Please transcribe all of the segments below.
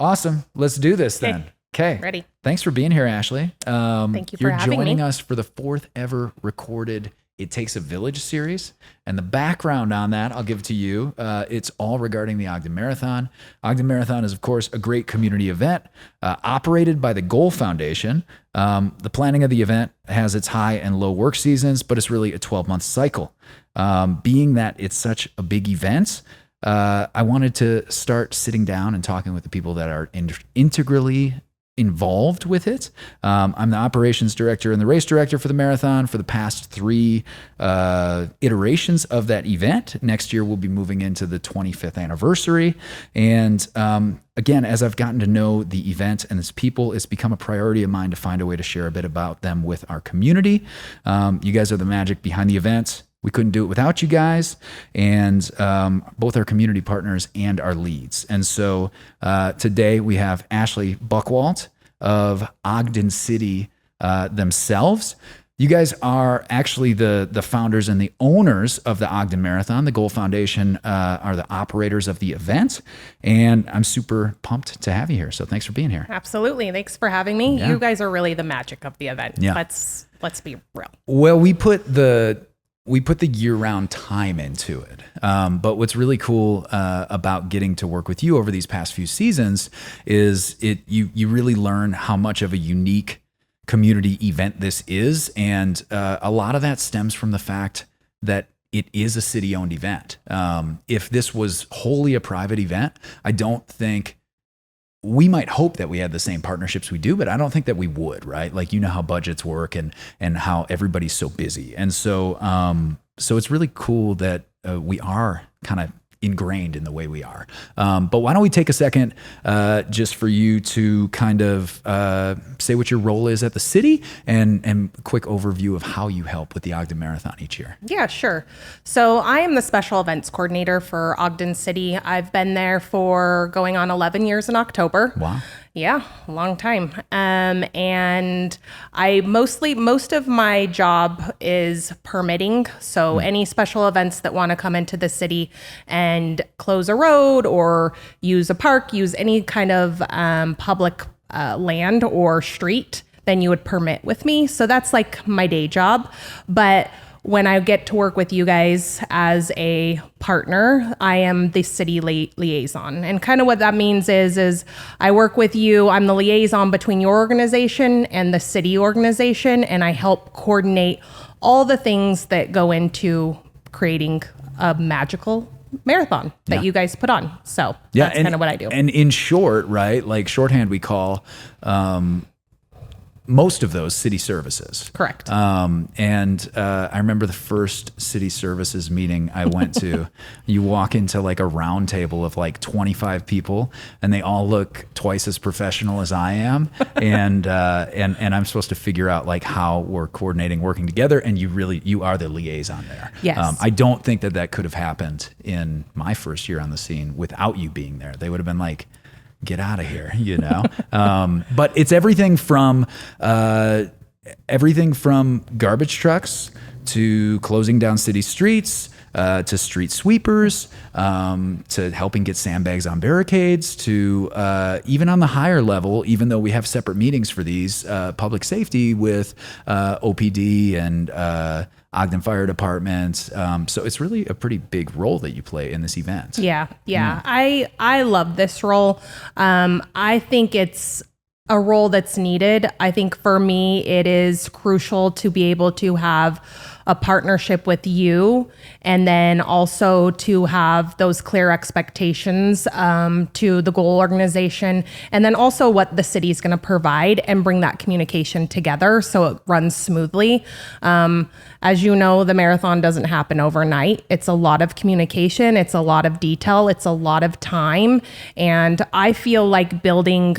Awesome. Let's do this then. Okay. Ready. Thanks for being here, Ashley. Thank you for having me. You're joining us for the 4th ever recorded It Takes a Village series. And the background on that, I'll give to you. It's all regarding the Ogden Marathon. Ogden Marathon is, of course, a great community event operated by the Goal Foundation. The planning of the event has its high and low work seasons, but it's really a 12-month cycle. Being that it's such a big event, I wanted to start sitting down and talking with the people that are integrally involved with it. I'm the operations director and the race director for the marathon for the past 3 iterations of that event. Next year, we'll be moving into the 25th anniversary. And again, as I've gotten to know the event and its people, it's become a priority of mine to find a way to share a bit about them with our community. You guys are the magic behind the event. We couldn't do it without you guys, and both our community partners and our leads. And so today we have Ashley Bockwoldt of Ogden City themselves. You guys are actually the founders and the owners of the Ogden Marathon. The Goal Foundation are the operators of the event, and I'm super pumped to have you here. So thanks for being here. Absolutely. Thanks for having me. Yeah. You guys are really the magic of the event. Yeah. Let's be real. Well, we put the year-round time into it. But what's really cool about getting to work with you over these past few seasons is you really learn how much of a unique community event this is. And a lot of that stems from the fact that it is a city-owned event. If this was wholly a private event, I don't think we might hope that we had the same partnerships we do, but I don't think that we would, right? Like, you know how budgets work and how everybody's so busy. And so, so it's really cool that we are kind of ingrained in the way we are. But why don't we take a second just for you to kind of say what your role is at the city and a quick overview of how you help with the Ogden Marathon each year. Yeah, sure. So I am the special events coordinator for Ogden City. I've been there for going on 11 years in October. Wow. Yeah, a long time. And I most of my job is permitting. So any special events that want to come into the city and close a road or use a park, use any kind of public land or street, then you would permit with me. So that's like my day job. But when I get to work with you guys as a partner, I am the city liaison. And kind of what that means is I work with you. I'm the liaison between your organization and the city organization, and I help coordinate all the things that go into creating a magical marathon that you guys put on. So that's kind of what I do. And in short, right, like shorthand we call most of those city services. Correct. And I remember the first city services meeting I went to. You walk into like a round table of like 25 people, and they all look twice as professional as I am. And I'm supposed to figure out like how we're coordinating, working together. And you are the liaison there. Yes. I don't think that could have happened in my first year on the scene without you being there. They would have been like, get out of here, you know? But it's everything from garbage trucks to closing down city streets, to street sweepers, to helping get sandbags on barricades, to even on the higher level, even though we have separate meetings for these, public safety with OPD and Ogden Fire Department. So it's really a pretty big role that you play in this event. Yeah. I love this role. I think it's a role that's needed. I think for me, it is crucial to be able to have a partnership with you, and then also to have those clear expectations to the goal organization, and then also what the city is going to provide, and bring that communication together so it runs smoothly. As you know, the marathon doesn't happen overnight. It's a lot of communication. It's a lot of detail. It's a lot of time. And I feel like building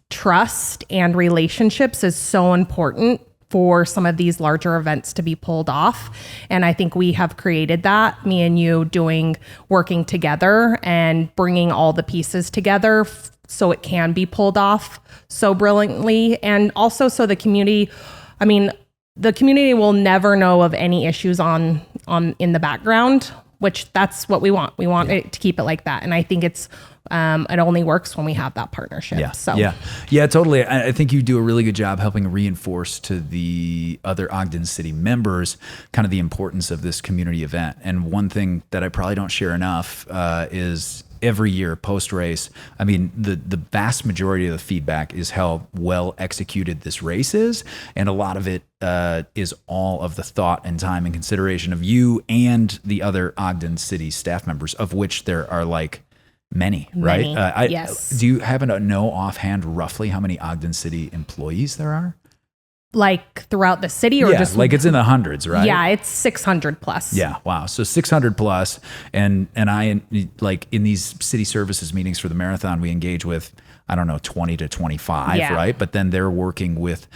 trust and relationships is so important for some of these larger events to be pulled off. And I think we have created that, me and you working together and bringing all the pieces together so it can be pulled off so brilliantly. And also so the community will never know of any issues in the background which that's what we want. We want it to keep it like that. And I think it only works when we have that partnership. Yeah, totally. I think you do a really good job helping reinforce to the other Ogden City members kind of the importance of this community event. And one thing that I probably don't share enough is every year post race, I mean, the vast majority of the feedback is how well executed this race is. And a lot of it is all of the thought and time and consideration of you and the other Ogden City staff members, of which there are like many, right? Yes. Do you happen to know offhand roughly how many Ogden City employees there are? Like throughout the city, or just like it's in the hundreds, right? Yeah, it's 600 plus. Yeah, wow. So 600 plus, and I like in these city services meetings for the marathon, we engage with, I don't know, 20 to 25, right? But then they're working with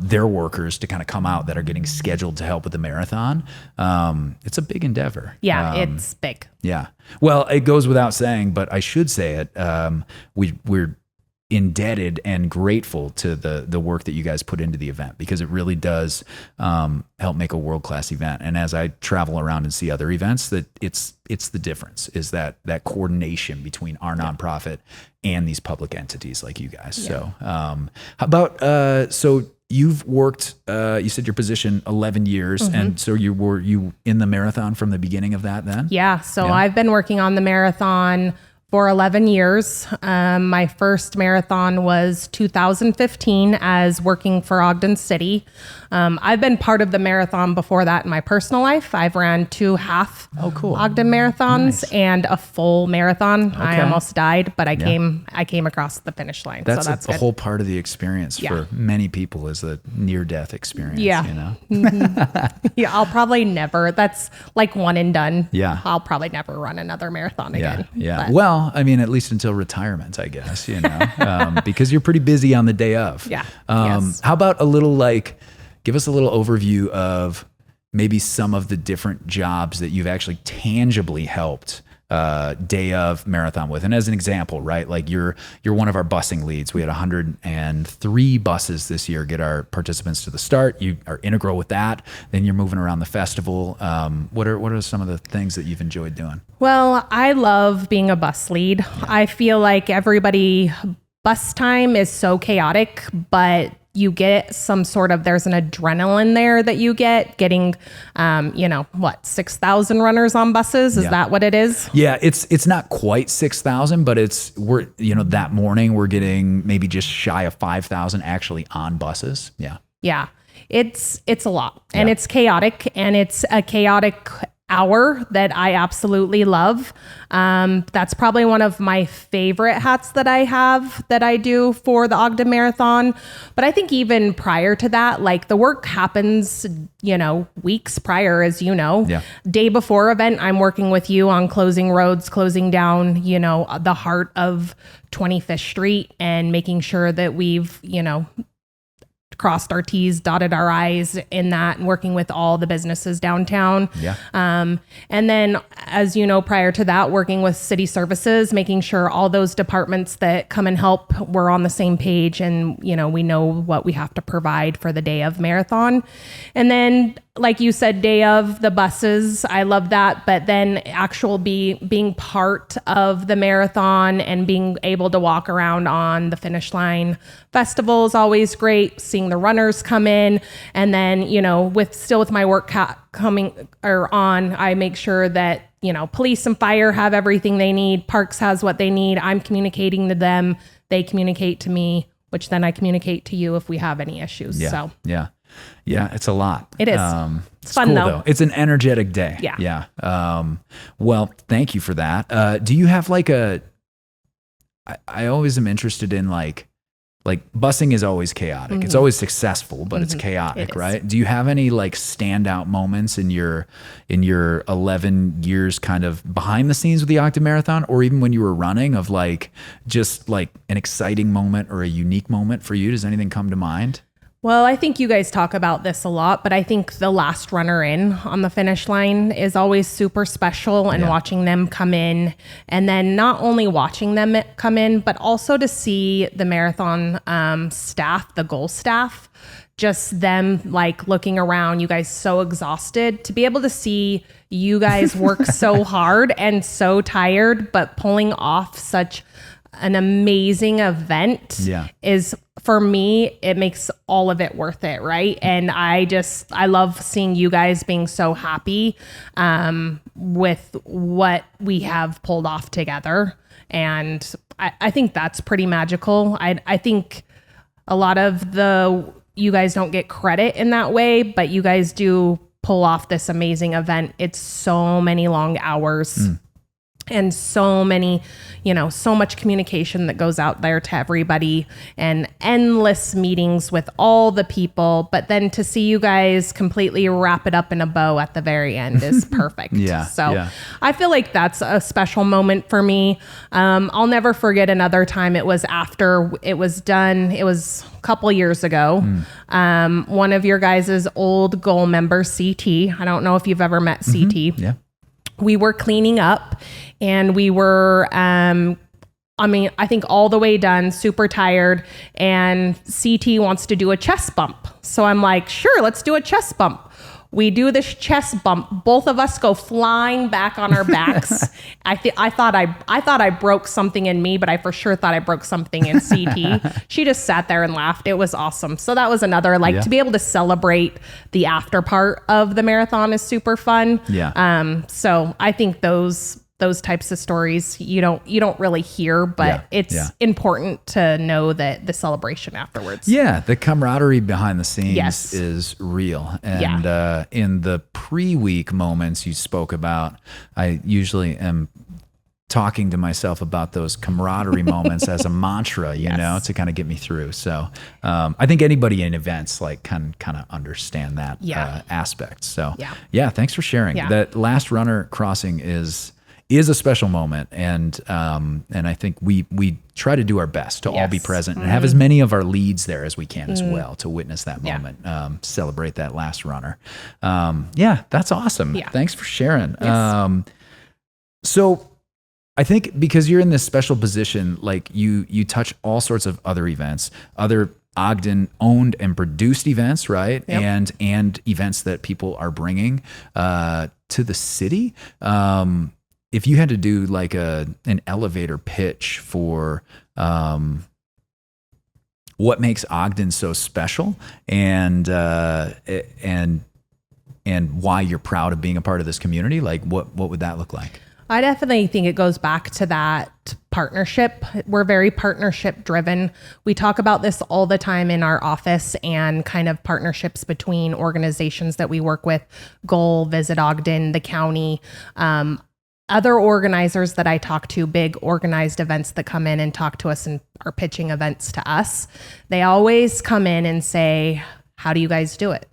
their workers to kind of come out that are getting scheduled to help with the marathon. It's a big endeavor. Yeah, it's big. Yeah. Well, it goes without saying, but I should say it. We're indebted and grateful to the work that you guys put into the event, because it really does help make a world-class event. And as I travel around and see other events, that it's the difference is that coordination between our nonprofit and these public entities like you guys. So how about so you've worked you said your position 11 years, and so were you in the marathon from the beginning of that then? So I've been working on the marathon for 11 years. My first marathon was 2015 as working for Ogden City. I've been part of the marathon before that in my personal life. I've ran 2 half Ogden marathons and a full marathon. I almost died, but I came across the finish line. That's, so that's a whole part of the experience for many people, is a near-death experience. You know? I'll probably never. That's like one and done. Yeah. I'll probably never run another marathon again. Yeah. But. Well, I mean, at least until retirement, I guess, you know, because you're pretty busy on the day of. Yeah. How about give us a little overview of maybe some of the different jobs that you've actually tangibly helped day of marathon with. And as an example, right, like you're one of our busing leads. We had 103 buses this year get our participants to the start. You are integral with that. Then you're moving around the festival. What are some of the things that you've enjoyed doing? Well, I love being a bus lead. I feel like bus time is so chaotic, but you get there's an adrenaline there that you get getting, 6,000 runners on buses. Is that what it is? Yeah, it's not quite 6,000, but that morning we're getting maybe just shy of 5,000 actually on buses. Yeah. Yeah. It's a lot, and it's chaotic, and it's a chaotic hour that I absolutely love. That's probably one of my favorite hats that I have that I do for the Ogden Marathon. But I think even prior to that, like the work happens, weeks prior, as you know. Yeah. Day before event, I'm working with you on closing roads, closing down, the heart of 25th Street, and making sure that we've, crossed our T's, dotted our I's in that, and working with all the businesses downtown. Yeah. And then, as you know, prior to that, working with city services, making sure all those departments that come and help, we're on the same page, and, we know what we have to provide for the day of marathon. And then, like you said, day of the buses, I love that. But then being part of the marathon and being able to walk around on the finish line festival is always great. Seeing the runners come in, and then, with my work on, I make sure that, police and fire have everything they need. Parks has what they need. I'm communicating to them. They communicate to me, which then I communicate to you if we have any issues. Yeah. So Yeah, it's a lot. It is. It's fun, cool, though. It's an energetic day. Yeah. Well, thank you for that. Do you have I always am interested in like busing is always chaotic. Mm-hmm. It's always successful, but it's chaotic, right? Do you have any standout moments in your 11 years kind of behind the scenes with the Ogden Marathon, or even when you were running, of just an exciting moment or a unique moment for you? Does anything come to mind? Well, I think you guys talk about this a lot, but I think the last runner in on the finish line is always super special, and watching them come in, and then not only watching them come in, but also to see the marathon staff, the goal staff, just them looking around, you guys so exhausted, to be able to see You guys work so hard and so tired, but pulling off such an amazing event is, for me, it makes all of it worth it, right? And I love seeing you guys being so happy with what we have pulled off together. And I think that's pretty magical. I think a lot of you guys don't get credit in that way, but you guys do pull off this amazing event. It's so many long hours and so many, so much communication that goes out there to everybody and endless meetings with all the people. But then to see you guys completely wrap it up in a bow at the very end is perfect. I feel like that's a special moment for me. I'll never forget another time. It was after it was done. It was a couple years ago. One of your guys' old goal members, CT. I don't know if you've ever met CT. Yeah. We were cleaning up and we were, I think all the way done, super tired, and CT wants to do a chest bump. So I'm like, sure, let's do a chest bump. We do this chest bump. Both of us go flying back on our backs. I thought I broke something in me, but I for sure thought I broke something in CT. She just sat there and laughed. It was awesome. So that was another, to be able to celebrate the after part of the marathon is super fun. Yeah. So I think those types of stories you don't really hear, but it's important to know that the celebration afterwards. Yeah, the camaraderie behind the scenes is real. And in the pre-week moments you spoke about, I usually am talking to myself about those camaraderie moments as a mantra, you know, to kind of get me through. So I think anybody in events can kind of understand that aspect. So thanks for sharing. That last runner crossing is a special moment, and I think we try to do our best to all be present and have as many of our leads there as we can as well to witness that moment, celebrate that last runner. That's awesome. Thanks for sharing. So I think because you're in this special position, you touch all sorts of other events, other Ogden owned and produced events, right? Yep. And events that people are bringing to the city. If you had to do an elevator pitch for what makes Ogden so special and why you're proud of being a part of this community, what would that look like? I definitely think it goes back to that partnership. We're very partnership driven. We talk about this all the time in our office and kind of partnerships between organizations that we work with, Goal, Visit Ogden, the county, other organizers that I talk to, big organized events that come in and talk to us and are pitching events to us. They always come in and say, how do you guys do it?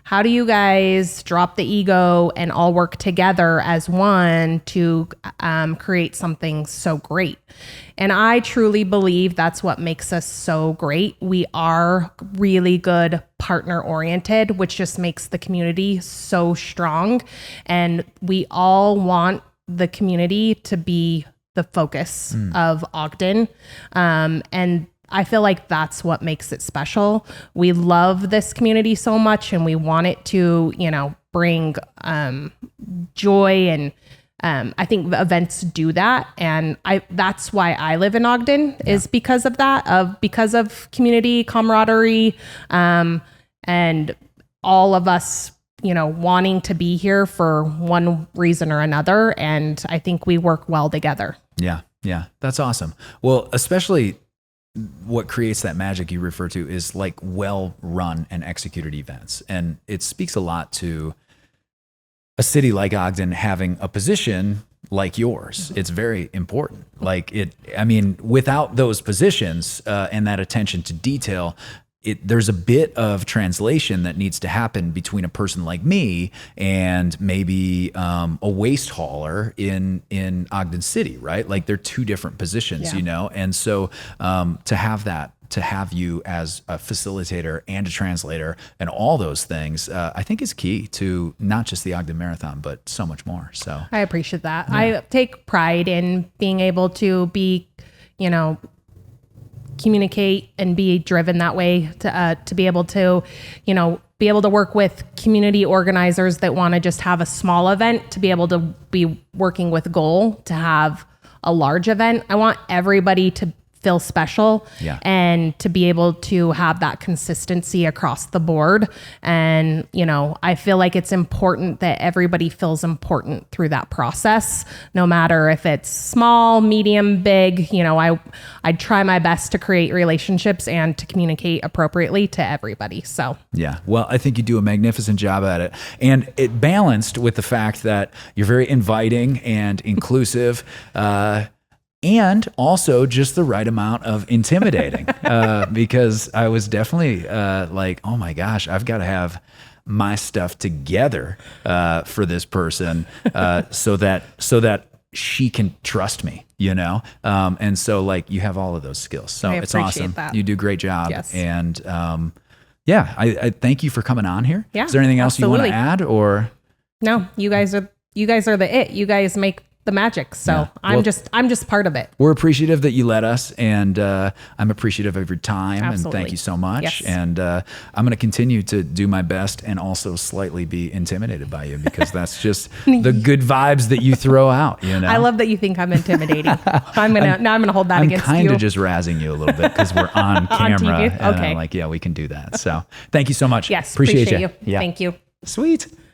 How do you guys drop the ego and all work together as one to create something so great? And I truly believe that's what makes us so great. We are really good partner oriented, which just makes the community so strong. And we all want the community to be the focus of Ogden. And I feel like that's what makes it special. We love this community so much and we want it to, bring joy, and I think the events do that. And that's why I live in Ogden is because of that, because of community camaraderie, and all of us wanting to be here for one reason or another. And I think we work well together. Yeah. That's awesome. Well, especially what creates that magic you refer to is well-run and executed events. And it speaks a lot to a city like Ogden having a position like yours. It's very important. Without those positions and that attention to detail, there's a bit of translation that needs to happen between a person like me and maybe a waste hauler in Ogden City, right? They're two different positions, And so to have you as a facilitator and a translator and all those things, I think is key to not just the Ogden Marathon, but so much more. So I appreciate that. Yeah. I take pride in being able to be, communicate and be driven that way to be able to, be able to work with community organizers that want to just have a small event, to be able to be working with goal to have a large event. I want everybody to feel special and to be able to have that consistency across the board. And, I feel like it's important that everybody feels important through that process, no matter if it's small, medium, big. I try my best to create relationships and to communicate appropriately to everybody. So, yeah, well, I think you do a magnificent job at it. And it balanced with the fact that you're very inviting and inclusive, and also just the right amount of intimidating, because I was definitely like, oh my gosh, I've got to have my stuff together for this person, so that she can trust me, and so like you have all of those skills. So it's awesome. That. You do a great job. Yes. And I thank you for coming on here. Yeah, is there anything else absolutely. you want to add, or? No, you guys are the it. You guys make the magic. So I'm just part of it. We're appreciative that you let us, and I'm appreciative of your time. Absolutely. And thank you so much. Yes. And I'm going to continue to do my best and also slightly be intimidated by you, because that's just the good vibes that you throw out. I love that you think I'm intimidating. I'm gonna hold that against you. I'm kind of just razzing you a little bit because we're on camera. TV? And Okay. I'm like, yeah, we can do that. So thank you so much. Yes. Appreciate you. Yeah. Thank you. Sweet.